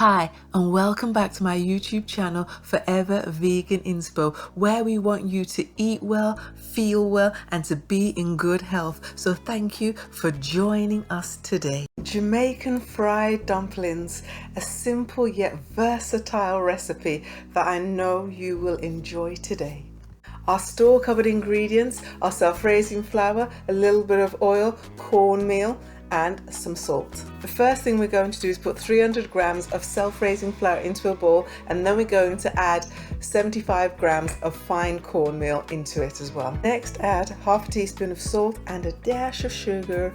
Hi, and welcome back to my YouTube channel, Forever Vegan Inspo, where we want you to eat well, feel well, and to be in good health. So thank you for joining us today. Jamaican fried dumplings, a simple yet versatile recipe that I know you will enjoy today. Our store-covered ingredients are self-raising flour, a little bit of oil, cornmeal, and some salt. The first thing we're going to do is put 300 grams of self-raising flour into a bowl, and then we're going to add 75 grams of fine cornmeal into it as well. Next, add half a teaspoon of salt and a dash of sugar.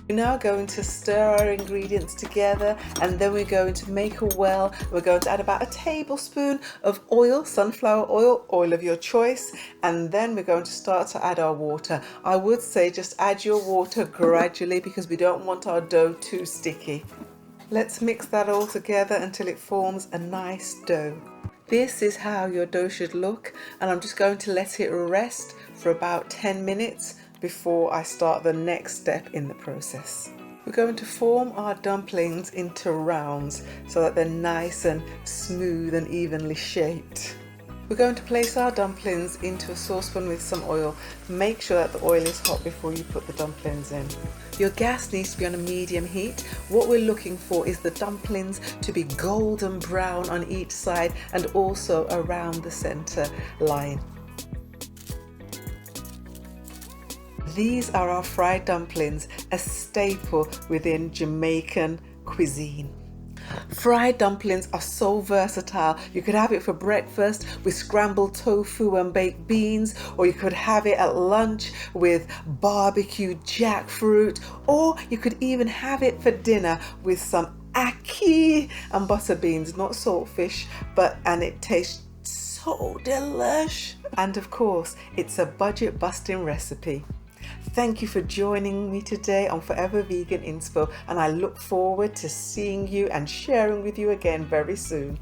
We're now going to stir our ingredients together, and then we're going to make a well. We're going to add about a tablespoon of oil, sunflower oil, oil of your choice, and then we're going to start to add our water. I would say just add your water gradually because we don't want our dough too sticky. Let's mix that all together until it forms a nice dough. This is how your dough should look, and I'm just going to let it rest for about 10 minutes before I start the next step in the process. We're going to form our dumplings into rounds so that they're nice and smooth and evenly shaped. We're going to place our dumplings into a saucepan with some oil. Make sure that the oil is hot before you put the dumplings in. Your gas needs to be on a medium heat. What we're looking for is the dumplings to be golden brown on each side and also around the center line. These are our fried dumplings, a staple within Jamaican cuisine. Fried dumplings are so versatile. You could have it for breakfast with scrambled tofu and baked beans, or you could have it at lunch with barbecued jackfruit, or you could even have it for dinner with some ackee and butter beans, not saltfish, and it tastes so delish. And of course, it's a budget busting recipe. Thank you for joining me today on Forever Vegan Inspo, and I look forward to seeing you and sharing with you again very soon.